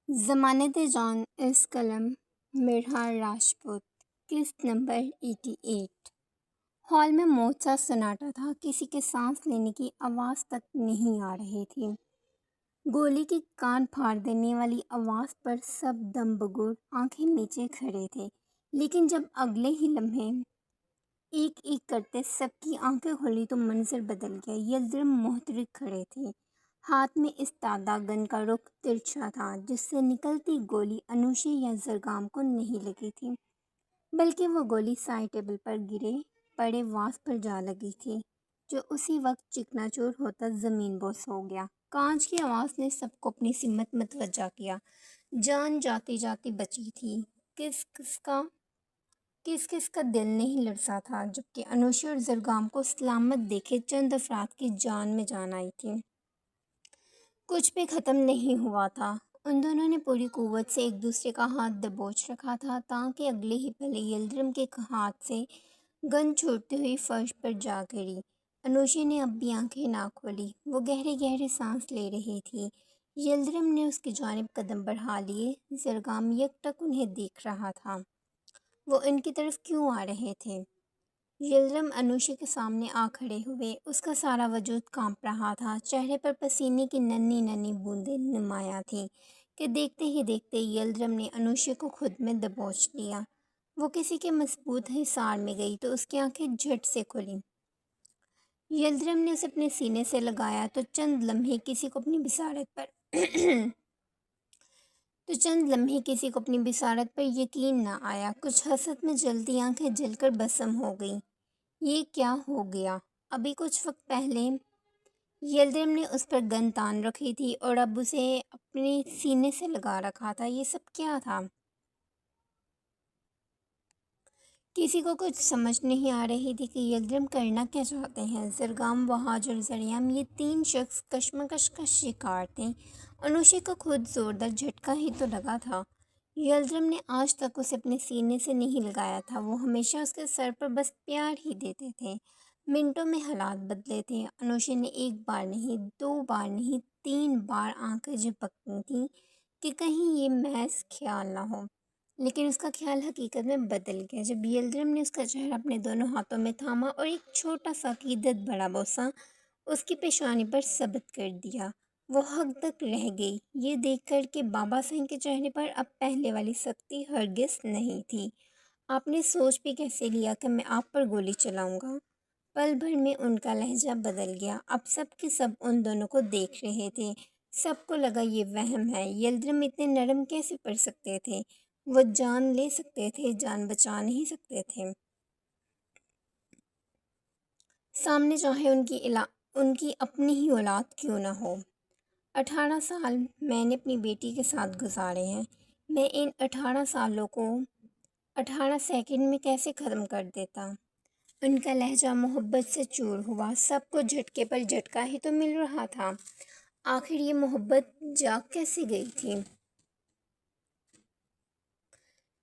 ضمانت جان اس قلم مرحا راجپوت قسط نمبر 88۔ ہال میں موت سا سناٹا تھا، کسی کے سانس لینے کی آواز تک نہیں آ رہی تھی۔ گولی کی کان پھاڑ دینے والی آواز پر سب دم بگور آنکھیں نیچے کھڑے تھے، لیکن جب اگلے ہی لمحے ایک ایک کرتے سب کی آنکھیں کھلی تو منظر بدل گیا۔ یلدرم محترق کھڑے تھے، ہاتھ میں استادہ گن کا رخ ترچھا تھا، جس سے نکلتی گولی انوشے یا زرگام کو نہیں لگی تھی، بلکہ وہ گولی سائے ٹیبل پر گرے پڑے واز پر جا لگی تھی، جو اسی وقت چکنا چور ہوتا زمین بوس ہو گیا۔ کانچ کی آواز نے سب کو اپنی سمت متوجہ کیا۔ جان جاتی جاتی بچی تھی، کس کس کا دل نہیں لرزا تھا، جبکہ انوشے اور زرگام کو سلامت دیکھے چند افراد کی جان میں جان آئی تھی۔ کچھ بھی ختم نہیں ہوا تھا۔ ان دونوں نے پوری قوت سے ایک دوسرے کا ہاتھ دبوچ رکھا تھا تاکہ اگلے ہی پل یلدرم کے ہاتھ سے گن چھوٹتی ہوئی فرش پر جا گری۔ انوشے نے اب بھی آنکھیں نہ کھولی، وہ گہرے گہرے سانس لے رہی تھی۔ یلدرم نے اس کی جانب قدم بڑھا لیے۔ زرگام یک ٹک انہیں دیکھ رہا تھا، وہ ان کی طرف کیوں آ رہے تھے؟ یلدرم انوشے کے سامنے آ کھڑے ہوئے، اس کا سارا وجود کانپ رہا تھا، چہرے پر پسینے کی ننھی ننھی بوندیں نمایاں تھیں کہ دیکھتے ہی دیکھتے یلدرم نے انوشے کو خود میں دبوچ لیا۔ وہ کسی کے مضبوط حصار میں گئی تو اس کی آنکھیں جھٹ سے کھلیں۔ یلدرم نے اسے اپنے سینے سے لگایا تو چند لمحے کسی کو اپنی بصارت پر یقین نہ آیا۔ کچھ حسرت میں جلتی آنکھیں جل کر بھسم ہو گئیں۔ یہ کیا ہو گیا؟ ابھی کچھ وقت پہلے یلدرم نے اس پر گن تان رکھی تھی اور اب اسے اپنے سینے سے لگا رکھا تھا۔ یہ سب کیا تھا؟ کسی کو کچھ سمجھ نہیں آ رہی تھی کہ یلدرم کرنا کیا چاہتے ہیں۔ زرگام، وہاج اور زریام، یہ تین شخص کشمکش کا شکار تھے۔ انوشے کو خود زوردار جھٹکا ہی تو لگا تھا۔ یلدرم نے آج تک اسے اپنے سینے سے نہیں لگایا تھا، وہ ہمیشہ اس کے سر پر بس پیار ہی دیتے تھے۔ منٹوں میں حالات بدلے تھے۔ انوشے نے ایک بار نہیں، دو بار نہیں، 3 بار آنکھیں جھپکی تھیں کہ کہیں یہ محض خیال نہ ہو، لیکن اس کا خیال حقیقت میں بدل گیا جب یلدرم نے اس کا چہرہ اپنے دونوں ہاتھوں میں تھاما اور ایک چھوٹا سا عقیدت بھرا بوسہ اس کی پیشانی پر ثبت کر دیا۔ وہ حق تک رہ گئی، یہ دیکھ کر کہ بابا صاحب کے چہرے پر اب پہلے والی سختی ہرگز نہیں تھی۔ آپ نے سوچ بھی کیسے لیا کہ میں آپ پر گولی چلاؤں گا؟ پل بھر میں ان کا لہجہ بدل گیا۔ اب سب کے سب ان دونوں کو دیکھ رہے تھے۔ سب کو لگا یہ وہم ہے۔ یلدرم اتنے نرم کیسے پڑ سکتے تھے؟ وہ جان لے سکتے تھے، جان بچا نہیں سکتے تھے۔ سامنے چاہے ان کی اپنی ہی اولاد کیوں نہ ہو۔ 18 سال میں نے اپنی بیٹی کے ساتھ گزارے ہیں، میں ان 18 سالوں کو 18 سیکنڈ میں کیسے ختم کر دیتا؟ ان کا لہجہ محبت سے چور ہوا۔ سب کو جھٹکے پر جھٹکا ہی تو مل رہا تھا۔ آخر یہ محبت جاگ کیسے گئی تھی؟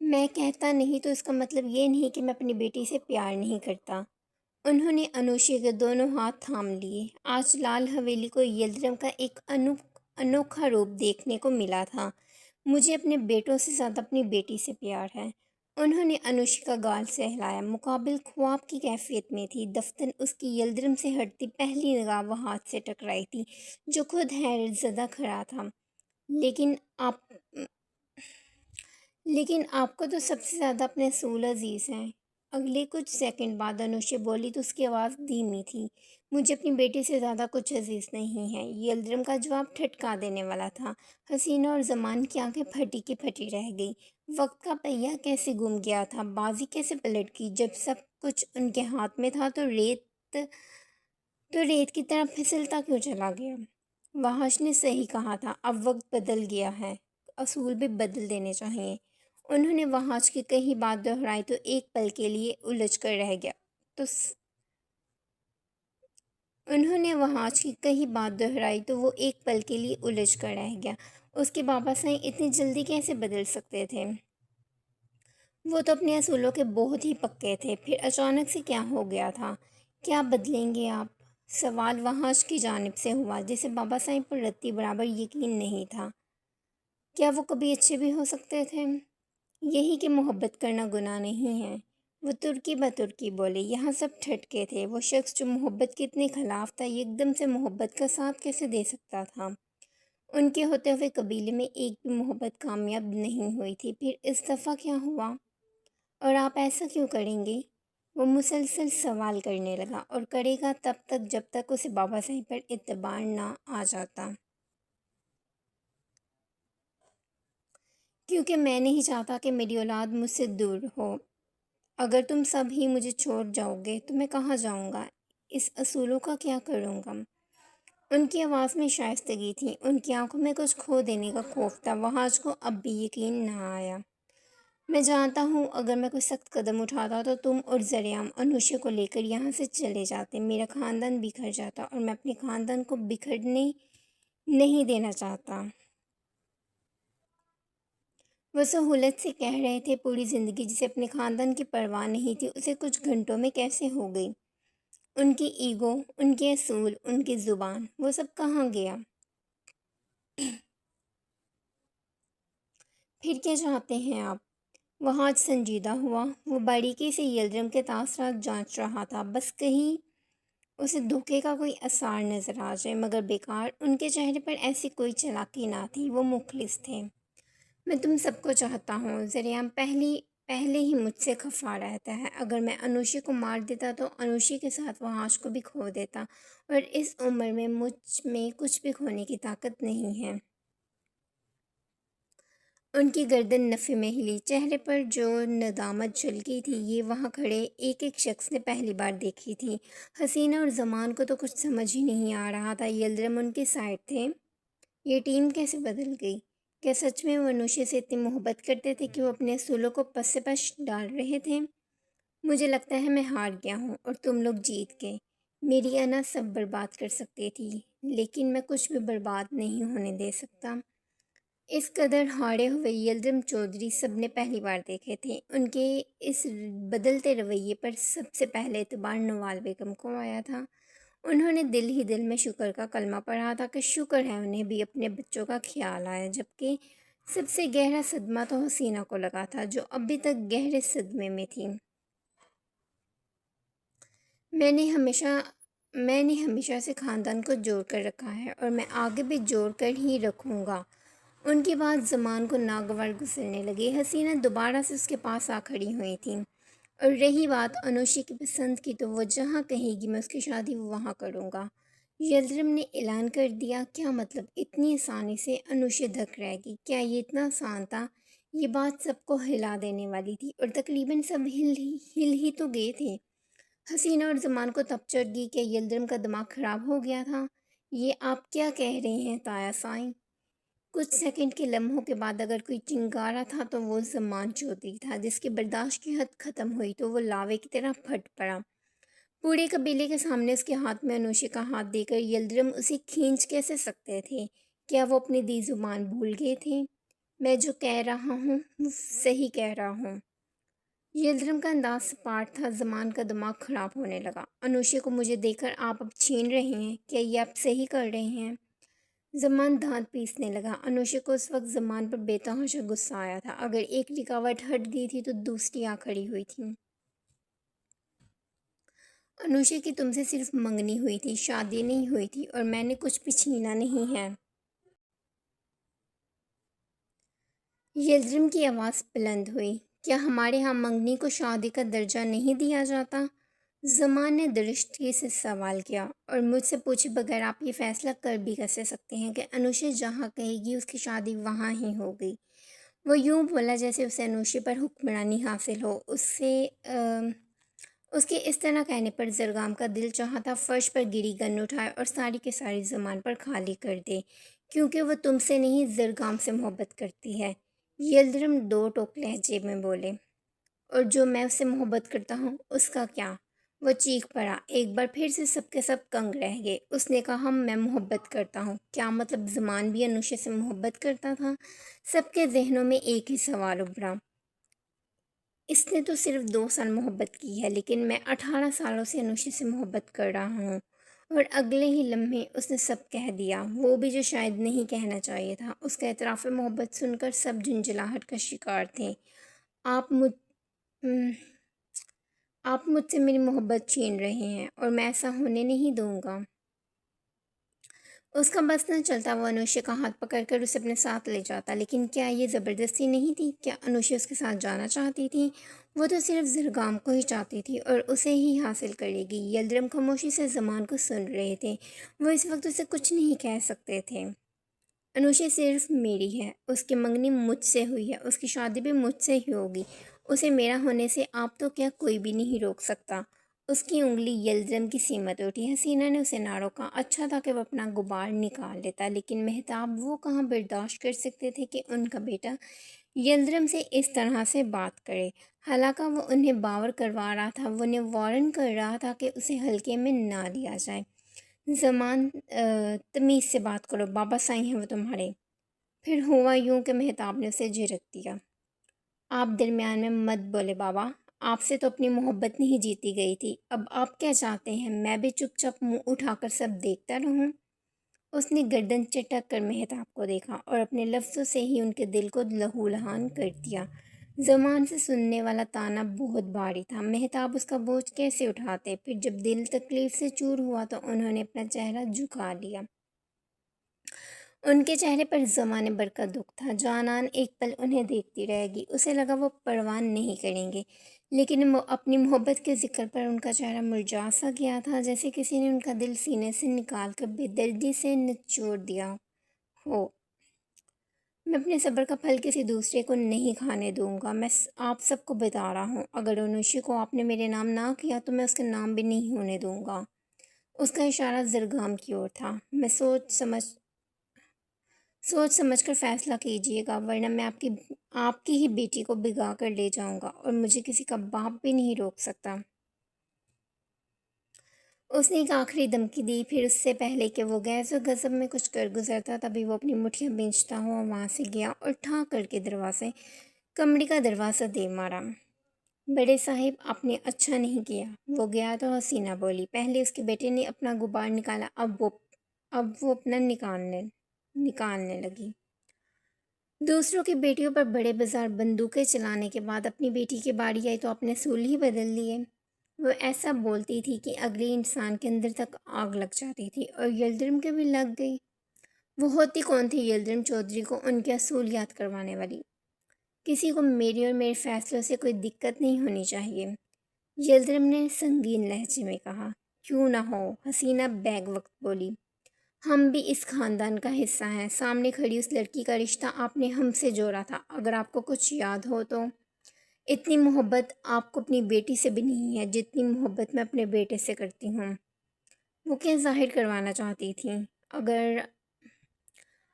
میں کہتا نہیں تو اس کا مطلب یہ نہیں کہ میں اپنی بیٹی سے پیار نہیں کرتا۔ انہوں نے انوشے کے دونوں ہاتھ تھام لیے۔ آج لال حویلی کو یلدرم کا ایک انوکھا روپ دیکھنے کو ملا تھا۔ مجھے اپنے بیٹوں سے زیادہ اپنی بیٹی سے پیار ہے۔ انہوں نے انوشے کا گال سہلایا۔ مقابل خواب کی کیفیت میں تھی۔ دفتن اس کی یلدرم سے ہٹتی پہلی نگاہ وہاج سے ٹکرائی تھی، جو خود حیرت زدہ کھڑا تھا۔ لیکن آپ کو تو سب سے زیادہ اپنے اصول عزیز ہیں۔ اگلے کچھ سیکنڈ بعد انوشے بولی تو اس کی آواز دھیمی تھی۔ مجھے اپنی بیٹی سے زیادہ کچھ عزیز نہیں ہے۔ یلدرم کا جواب ٹھٹکا دینے والا تھا۔ حسینہ اور زمان کی آنکھیں پھٹی کی پھٹی رہ گئی۔ وقت کا پہیہ کیسے گم گیا تھا؟ بازی کیسے پلٹ گئی؟ جب سب کچھ ان کے ہاتھ میں تھا تو ریت کی طرح پھسلتا کیوں چلا گیا؟ وہاج نے صحیح کہا تھا، اب وقت بدل گیا ہے، اصول بھی بدل دینے چاہیے۔ انہوں نے وہاج کی کہی بات دہرائی تو ایک پل کے لیے الجھ کر رہ گیا۔ اس کے بابا صاحب اتنی جلدی کیسے بدل سکتے تھے؟ وہ تو اپنے اصولوں کے بہت ہی پکے تھے، پھر اچانک سے کیا ہو گیا تھا؟ کیا بدلیں گے آپ؟ سوال وہاج کی جانب سے ہوا، جسے بابا صاحب پر رتی برابر یقین نہیں تھا۔ کیا وہ کبھی اچھے بھی ہو سکتے تھے؟ یہی کہ محبت کرنا گناہ نہیں ہے۔ وہ ترکی بترکی بولے۔ یہاں سب ٹھٹکے تھے۔ وہ شخص جو محبت کے اتنے خلاف تھا ایک دم سے محبت کا ساتھ کیسے دے سکتا تھا؟ ان کے ہوتے ہوئے قبیلے میں ایک بھی محبت کامیاب نہیں ہوئی تھی، پھر اس دفعہ کیا ہوا؟ اور آپ ایسا کیوں کریں گے؟ وہ مسلسل سوال کرنے لگا، اور کرے گا تب تک جب تک اسے بابا صاحب پر اعتبار نہ آ جاتا، کیونکہ میں نہیں چاہتا کہ میری اولاد مجھ سے دور ہو۔ اگر تم سب ہی مجھے چھوڑ جاؤ گے تو میں کہاں جاؤں گا؟ اس اصولوں کا کیا کروں گا؟ ان کی آواز میں شائستگی تھی، ان کی آنکھوں میں کچھ کھو دینے کا خوف تھا۔ وہاج کو اب بھی یقین نہ آیا۔ میں جانتا ہوں اگر میں کوئی سخت قدم اٹھاتا تو تم اور ذریعہ انوشے کو لے کر یہاں سے چلے جاتے، میرا خاندان بکھر جاتا، اور میں اپنے خاندان کو بکھرنے نہیں دینا چاہتا۔ وہ سہولت سے کہہ رہے تھے، پوری زندگی جسے اپنے خاندان کی پرواہ نہیں تھی اسے کچھ گھنٹوں میں کیسے ہو گئی؟ ان کی ایگو، ان کے اصول، ان کی زبان، وہ سب کہاں گیا؟ پھر کیا چاہتے ہیں آپ؟ وہ آج سنجیدہ ہوا۔ وہ باریکی سے یلدرم کے تاثرات جانچ رہا تھا، بس کہیں اسے دھوکے کا کوئی اثار نظر آ جائے، مگر بیکار، ان کے چہرے پر ایسی کوئی چالاکی نہ تھی، وہ مخلص تھے۔ میں تم سب کو چاہتا ہوں۔ ذریعہ پہلے ہی مجھ سے خفا رہتا ہے۔ اگر میں انوشی کو مار دیتا تو انوشی کے ساتھ وہ آج کو بھی کھو دیتا، اور اس عمر میں مجھ میں کچھ بھی کھونے کی طاقت نہیں ہے۔ ان کی گردن نفے میں ہلی، چہرے پر جو ندامت جھلکی تھی یہ وہاں کھڑے ایک ایک شخص نے پہلی بار دیکھی تھی۔ حسینہ اور زمان کو تو کچھ سمجھ ہی نہیں آ رہا تھا۔ یلدرم ان کی سائڈ تھے۔ یہ ٹیم کیسے بدل گئی؟ کیا سچ میں وہ انوشے سے اتنی محبت کرتے تھے کہ وہ اپنے اصولوں کو پس سے پش ڈال رہے تھے؟ مجھے لگتا ہے میں ہار گیا ہوں اور تم لوگ جیت گئے۔ میری انا سب برباد کر سکتی تھی، لیکن میں کچھ بھی برباد نہیں ہونے دے سکتا۔ اس قدر ہارے ہوئے یلدرم چودھری سب نے پہلی بار دیکھے تھے۔ ان کے اس بدلتے رویے پر سب سے پہلے اعتبار نوال بیگم کو آیا تھا۔ انہوں نے دل ہی دل میں شکر کا کلمہ پڑھا تھا کہ شکر ہے انہیں بھی اپنے بچوں کا خیال آیا، جبکہ سب سے گہرا صدمہ تو حسینہ کو لگا تھا، جو ابھی تک گہرے صدمے میں تھی۔ میں نے ہمیشہ سے خاندان کو جوڑ کر رکھا ہے، اور میں آگے بھی جوڑ کر ہی رکھوں گا۔ ان کی بات زمان کو ناگوار گزرنے لگی۔ حسینہ دوبارہ سے اس کے پاس آ کھڑی ہوئی تھیں۔ اور رہی بات انوشی کی پسند کی تو وہ جہاں کہے گی میں اس کی شادی وہاں کروں گا۔ یلدرم نے اعلان کر دیا۔ کیا مطلب؟ اتنی آسانی سے انوشی دھک رہے گی؟ کیا یہ اتنا آسان تھا؟ یہ بات سب کو ہلا دینے والی تھی، اور تقریباً سب ہل ہی تو گئے تھے۔ حسینہ اور زمان کو تب چڑھ گئی کہ یلدرم کا دماغ خراب ہو گیا تھا۔ یہ آپ کیا کہہ رہے ہیں تایا سائیں؟ کچھ سیکنڈ کے لمحوں کے بعد اگر کوئی چنگارا تھا تو وہ زمان چودھری تھا، جس کی برداشت کی حد ختم ہوئی تو وہ لاوے کی طرح پھٹ پڑا۔ پورے قبیلے کے سامنے اس کے ہاتھ میں انوشی کا ہاتھ دے کر یلدرم اسے کھینچ کیسے سکتے تھے؟ کیا وہ اپنی دی زبان بھول گئے تھے؟ میں جو کہہ رہا ہوں وہ صحیح کہہ رہا ہوں۔ یلدرم کا انداز سپاٹ تھا۔ زمان کا دماغ خراب ہونے لگا۔ انوشی کو مجھے دے کر آپ اب چھین رہے ہیں؟ کیا یہ آپ صحیح کر رہے ہیں؟ زمان دانت پیسنے لگا۔ انوشی کو اس وقت زمان پر بے تحاشا غصہ آیا تھا۔ اگر ایک رکاوٹ ہٹ گئی تھی تو دوسری آ کھڑی ہوئی تھی۔ انوشی کی تم سے صرف منگنی ہوئی تھی، شادی نہیں ہوئی تھی، اور میں نے کچھ بھی چھینا نہیں ہے۔ یلدرم کی آواز بلند ہوئی۔ کیا ہمارے ہاں منگنی کو شادی کا درجہ نہیں دیا جاتا؟ زمان نے درستگی سے سوال کیا۔ اور مجھ سے پوچھے بغیر آپ یہ فیصلہ کر بھی کیسے سکتے ہیں کہ انوشی جہاں کہے گی اس کی شادی وہاں ہی ہوگی؟ وہ یوں بولا جیسے اسے انوشی پر حکمرانی حاصل ہو۔ اس کے اس طرح کہنے پر زرگام کا دل چاہا تھا فرش پر گری گن اٹھائے اور ساری کی ساری زمان پر خالی کر دے، کیونکہ وہ تم سے نہیں زرگام سے محبت کرتی ہے۔ یلدرم دو ٹوک لہجے میں بولے۔ اور جو میں اس سے محبت کرتا ہوں اس کا کیا؟ وہ چیخ پڑا۔ ایک بار پھر سے سب کے سب کنگ رہ گئے۔ اس نے کہا میں محبت کرتا ہوں؟ کیا مطلب زمان بھی انوشی سے محبت کرتا تھا؟ سب کے ذہنوں میں ایک ہی سوال ابھرا۔ اس نے تو صرف 2 سال محبت کی ہے، لیکن میں 18 سالوں سے انوشی سے محبت کر رہا ہوں، اور اگلے ہی لمحے اس نے سب کہہ دیا، وہ بھی جو شاید نہیں کہنا چاہیے تھا۔ اس کا اعتراف محبت سن کر سب جھنجھلاہٹ کا شکار تھے۔ آپ مجھ ام، آپ مجھ سے میری محبت چھین رہے ہیں اور میں ایسا ہونے نہیں دوں گا۔ اس کا بس نہ چلتا، وہ انوشے کا ہاتھ پکڑ کر اسے اپنے ساتھ لے جاتا، لیکن کیا یہ زبردستی نہیں تھی؟ کیا انوشے اس کے ساتھ جانا چاہتی تھی؟ وہ تو صرف زرگام کو ہی چاہتی تھی اور اسے ہی حاصل کرے گی۔ یلدرم خاموشی سے زمان کو سن رہے تھے، وہ اس وقت اسے کچھ نہیں کہہ سکتے تھے۔ انوشے صرف میری ہے، اس کی منگنی مجھ سے ہوئی ہے، اس کی شادی بھی مجھ سے ہی ہوگی، اسے میرا ہونے سے آپ تو کیا کوئی بھی نہیں روک سکتا۔ اس کی انگلی یلدرم کی سیمت اٹھی۔ حسینہ نے اسے نہ روکا، اچھا تھا کہ وہ اپنا غبار نکال لیتا، لیکن مہتاب وہ کہاں برداشت کر سکتے تھے کہ ان کا بیٹا یلدرم سے اس طرح سے بات کرے۔ حالانکہ وہ انہیں باور کروا رہا تھا، وہ انہیں وارن کر رہا تھا کہ اسے ہلکے میں نہ لیا جائے۔ زمان، تمیز سے بات کرو، بابا سائی ہیں وہ تمہارے۔ پھر ہوا یوں کہ مہتاب نے اسے جھڑک دیا۔ آپ درمیان میں مت بولے بابا، آپ سے تو اپنی محبت نہیں جیتی گئی تھی، اب آپ کیا چاہتے ہیں میں بھی چپ چاپ منہ اٹھا کر سب دیکھتا رہوں؟ اس نے گردن چٹک کر مہتاب کو دیکھا اور اپنے لفظوں سے ہی ان کے دل کو لہولہان کر دیا۔ زمان سے سننے والا تانا بہت بھاری تھا، مہتاب اس کا بوجھ کیسے اٹھاتے؟ پھر جب دل تکلیف سے چور ہوا تو انہوں نے اپنا چہرہ جھکا لیا۔ ان کے چہرے پر زمانے بھر کا دکھ تھا۔ جانان ایک پل انہیں دیکھتی رہے گی، اسے لگا وہ پرواہ نہیں کریں گے، لیکن وہ اپنی محبت کے ذکر پر ان کا چہرہ مرجھا سا گیا تھا، جیسے کسی نے ان کا دل سینے سے نکال کر بے دردی سے نچوڑ دیا ہو۔ میں اپنے صبر کا پھل کسی دوسرے کو نہیں کھانے دوں گا، میں آپ سب کو بتا رہا ہوں، اگر انوشی کو آپ نے میرے نام نہ کیا تو میں اس کے نام بھی نہیں ہونے دوں گا۔ اس کا اشارہ زرگام کی اور تھا۔ میں سوچ سمجھ کر فیصلہ کیجیے گا، ورنہ میں آپ کی ہی بیٹی کو بھگا کر لے جاؤں گا، اور مجھے کسی کا باپ بھی نہیں روک سکتا۔ اس نے ایک آخری دھمکی دی، پھر اس سے پہلے کہ وہ غیظ و غضب میں کچھ کر گزرتا تبھی وہ اپنی مٹھیاں بھینچتا ہوا وہاں سے گیا اور ٹھا کر کے کمرے کا دروازہ دے مارا۔ بڑے صاحب، آپ نے اچھا نہیں کیا۔ وہ گیا تو حسینہ بولی، پہلے اس کے بیٹے نے اپنا غبار نکالا، اب وہ اپنا نکالنے لگی۔ دوسروں کی بیٹیوں پر بڑے بازار بندوقیں چلانے کے بعد اپنی بیٹی کی باری آئی تو اپنے اصول ہی بدل لیے۔ وہ ایسا بولتی تھی کہ اگلے انسان کے اندر تک آگ لگ جاتی تھی، اور یلدرم کے بھی لگ گئی۔ وہ ہوتی کون تھی یلدرم چودھری کو ان کے اصول یاد کروانے والی؟ کسی کو میری اور میرے فیصلوں سے کوئی دقت نہیں ہونی چاہیے، یلدرم نے سنگین لہجے میں کہا۔ کیوں نہ ہو، حسینہ بیک وقت بولی، ہم بھی اس خاندان کا حصہ ہیں، سامنے کھڑی اس لڑکی کا رشتہ آپ نے ہم سے جوڑا تھا، اگر آپ کو کچھ یاد ہو تو۔ اتنی محبت آپ کو اپنی بیٹی سے بھی نہیں ہے جتنی محبت میں اپنے بیٹے سے کرتی ہوں۔ وہ کیا ظاہر کروانا چاہتی تھیں؟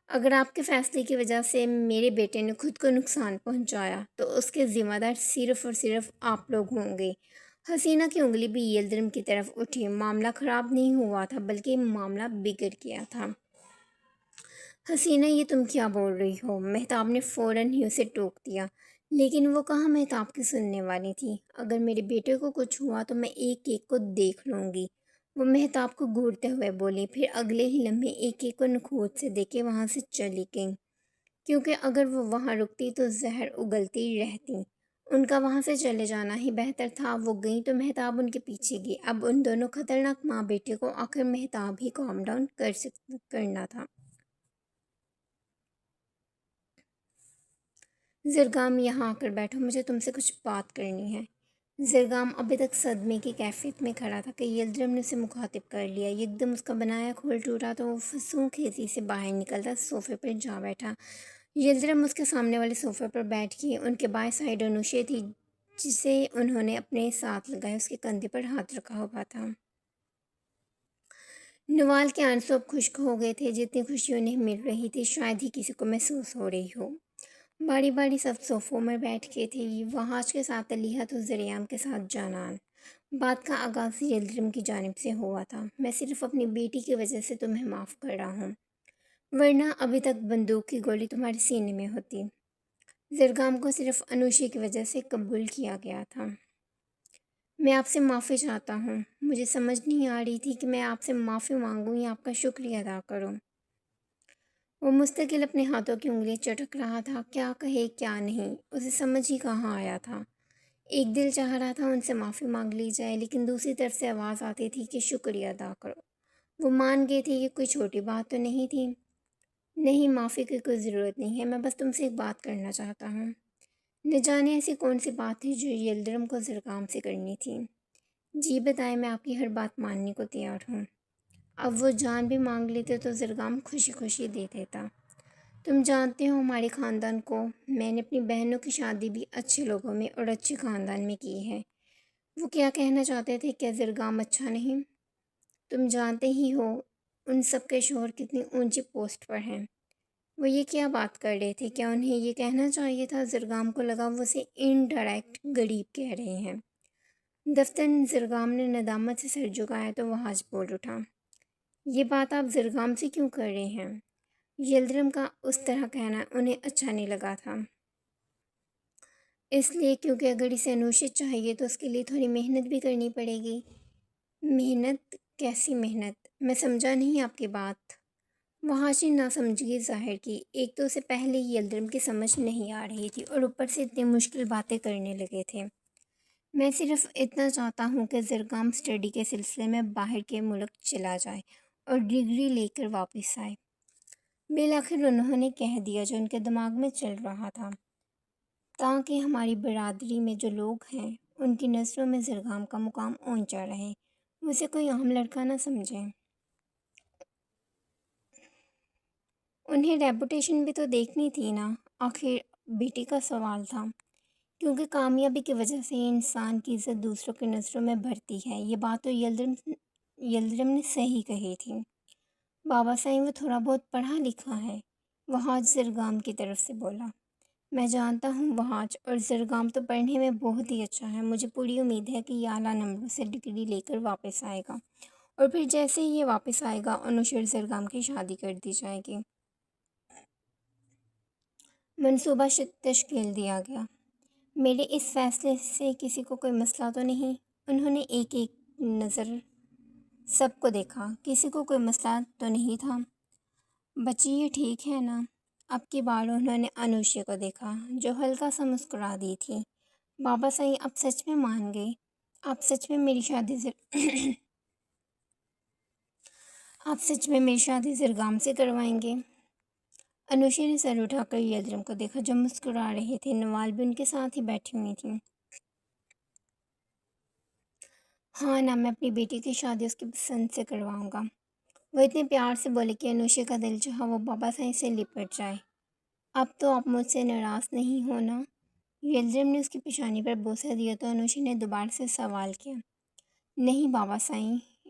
اگر آپ کے فیصلے کی وجہ سے میرے بیٹے نے خود کو نقصان پہنچایا تو اس کے ذمہ دار صرف اور صرف آپ لوگ ہوں گے۔ حسینہ کی انگلی بھی یلدرم کی طرف اٹھی۔ معاملہ خراب نہیں ہوا تھا، بلکہ معاملہ بگڑ گیا تھا۔ حسینہ، یہ تم کیا بول رہی ہو؟ مہتاب نے فوراً ہی اسے ٹوک دیا، لیکن وہ کہاں مہتاب کی سننے والی تھی۔ اگر میرے بیٹے کو کچھ ہوا تو میں ایک ایک کو دیکھ لوں گی، وہ مہتاب کو گھورتے ہوئے بولی، پھر اگلے ہی لمحے ایک ایک کو نخوت سے دیکھے وہاں سے چلی گئیں، کیونکہ اگر وہ وہاں رکتی تو زہر اگلتی رہتی۔ ان کا وہاں سے چلے جانا ہی بہتر تھا۔ وہ گئیں تو مہتاب ان کے پیچھے گئی۔ اب ان دونوں خطرناک ماں بیٹے کو آخر مہتاب ہی کام ڈاؤن کرنا تھا۔ زرگام، یہاں آ کر بیٹھو، مجھے تم سے کچھ بات کرنی ہے۔ زرگام ابھی تک صدمے کی کیفیت میں کھڑا تھا کہ یلدرم نے اسے مخاطب کر لیا۔ یکدم اس کا بنایا کھول ٹوٹا تو وہ فسوں کھیسی سے باہر نکلتا صوفے پر جا بیٹھا۔ یلدرم اس کے سامنے والے صوفے پر بیٹھ گئی۔ ان کے بائیں سائیڈ انوشے تھی، جسے انہوں نے اپنے ساتھ لگایا، اس کے کندھے پر ہاتھ رکھا ہوا تھا۔ نوال کے آنسو اب خشک ہو گئے تھے، جتنی خوشی انہیں مل رہی تھی شاید ہی کسی کو محسوس ہو رہی ہو۔ باری باری سب صوفوں میں بیٹھ کے تھے، وہاج کے ساتھ علیحت و زریام کے ساتھ جانان۔ بات کا آغاز یلدرم کی جانب سے ہوا تھا۔ میں صرف اپنی بیٹی کی وجہ سے تمہیں معاف کر رہا ہوں، ورنہ ابھی تک بندوق کی گولی تمہارے سینے میں ہوتی۔ زرگام کو صرف انوشی کی وجہ سے قبول کیا گیا تھا۔ میں آپ سے معافی چاہتا ہوں۔ مجھے سمجھ نہیں آ رہی تھی کہ میں آپ سے معافی مانگوں یا آپ کا شکریہ ادا کروں۔ وہ مستقل اپنے ہاتھوں کی انگلیاں چٹک رہا تھا، کیا کہے کیا نہیں، اسے سمجھ ہی کہاں آیا تھا۔ ایک دل چاہ رہا تھا ان سے معافی مانگ لی جائے، لیکن دوسری طرف سے آواز آتی تھی کہ شکریہ ادا کرو۔ وہ مان گئی تھی کہ کوئی چھوٹی بات تو نہیں تھی۔ نہیں، معافی کی کوئی ضرورت نہیں ہے، میں بس تم سے ایک بات کرنا چاہتا ہوں۔ نہ جانے ایسی کون سی بات تھی جو یلدرم کو زرگام سے کرنی تھی۔ جی بتائیں، میں آپ کی ہر بات ماننے کو تیار ہوں۔ اب وہ جان بھی مانگ لیتے تو زرگام خوشی خوشی دے دیتا۔ تم جانتے ہو ہمارے خاندان کو، میں نے اپنی بہنوں کی شادی بھی اچھے لوگوں میں اور اچھے خاندان میں کی ہے۔ وہ کیا کہنا چاہتے تھے؟ کیا زرگام اچھا نہیں؟ تم جانتے ہی ہو ان سب کے شوہر کتنی اونچی پوسٹ پر ہیں۔ وہ یہ کیا بات کر رہے تھے؟ کیا انہیں یہ کہنا چاہیے تھا؟ زرگام کو لگا وہ اسے انڈائریکٹ غریب کہہ رہے ہیں۔ دفتن زرگام نے ندامت سے سر جھکایا تو وہ آج بول اٹھا، یہ بات آپ زرگام سے کیوں کر رہے ہیں؟ یلدرم کا اس طرح کہنا انہیں اچھا نہیں لگا تھا۔ اس لیے کیونکہ اگر اسے انوشت چاہیے تو اس کے لیے تھوڑی محنت بھی کرنی پڑے گی۔ محنت؟ کیسی محنت؟ میں سمجھا نہیں آپ کی بات۔ وحاشی ناسمجھگی ظاہر کی۔ ایک تو اسے پہلے ہی یلدرم کی سمجھ نہیں آ رہی تھی اور اوپر سے اتنی مشکل باتیں کرنے لگے تھے۔ میں صرف اتنا چاہتا ہوں کہ زرگام اسٹڈی کے سلسلے میں باہر کے ملک چلا جائے اور ڈگری لے کر واپس آئے۔ بالآخر انہوں نے کہہ دیا جو ان کے دماغ میں چل رہا تھا، تاکہ ہماری برادری میں جو لوگ ہیں ان کی نظروں میں زرگام کا مقام اونچا رہے، اسے کوئی عام لڑکا نہ سمجھیں۔ انہیں ریپوٹیشن بھی تو دیکھنی تھی نا، آخر بیٹی کا سوال تھا، کیونکہ کامیابی کی وجہ سے انسان کی عزت دوسروں کی نظروں میں بڑھتی ہے۔ یہ بات تو یلدرم نے صحیح کہی تھی۔ بابا صاحب وہ تھوڑا بہت پڑھا لکھا ہے، وحاج زرگام کی طرف سے بولا۔ میں جانتا ہوں وحاج، اور زرگام تو پڑھنے میں بہت ہی اچھا ہے۔ مجھے پوری امید ہے کہ یہ اعلیٰ نمبروں سے ڈگری لے کر واپس آئے گا، اور پھر جیسے ہی یہ واپس آئے گا انوشیر زرگام کی شادی کر دی جائے گی۔ منصوبہ تشکیل دیا گیا۔ میرے اس فیصلے سے کسی کو کوئی مسئلہ تو نہیں؟ انہوں نے ایک ایک نظر سب کو دیکھا، کسی کو کوئی مسئلہ تو نہیں تھا؟ بچی یہ ٹھیک ہے نا؟ اب کی بار انہوں نے انوشی کو دیکھا جو ہلکا سا مسکرا دی تھی۔ بابا صاحب اب سچ میں مان گئی؟ آپ سچ میں میری شادی زرگام سے کروائیں گے؟ انوشی نے سر اٹھا کر یلدرم کو دیکھا جو مسکرا رہے تھے۔ نوال بھی ان کے ساتھ ہی بیٹھی ہوئی تھیں۔ ہاں نا، میں اپنی بیٹی کی شادی اس کی پسند سے کرواؤں گا۔ وہ اتنے پیار سے بولے کہ انوشی کا دل چاہا وہ بابا صاحب سے لپٹ جائے۔ اب تو آپ مجھ سے ناراض نہیں ہونا؟ یلدرم نے اس کی پیشانی پر بوسہ دیا تو انوشی نے دوبارہ سے سوال کیا۔ نہیں بابا صاحب،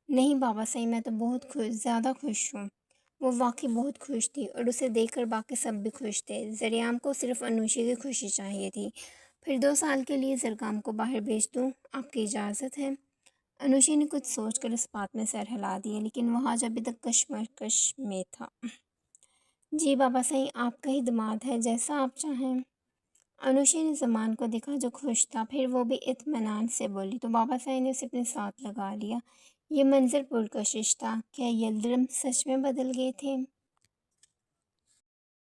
نہیں بابا صاحب، میں تو بہت زیادہ خوش ہوں۔ وہ واقعی بہت خوش تھی، اور اسے دیکھ کر باقی سب بھی خوش تھے۔ زریعام کو صرف انوشی کی خوشی چاہیے تھی۔ پھر 2 سال کے لیے زرگام کو باہر بھیج دوں، آپ کی اجازت ہے؟ انوشی نے کچھ سوچ کر اس بات میں سر ہلا دیا، لیکن وہاں ابھی تک کشمکش میں تھا۔ جی بابا صاحب، آپ کا ہی دماد ہے، جیسا آپ چاہیں۔ انوشی نے زمان کو دیکھا جو خوش تھا، پھر وہ بھی اطمینان سے بولی تو بابا صاحب نے اسے اپنے ساتھ لگا لیا۔ یہ منظر پرکشش تھا۔ کیا یلدرم سچ میں بدل گئے تھے؟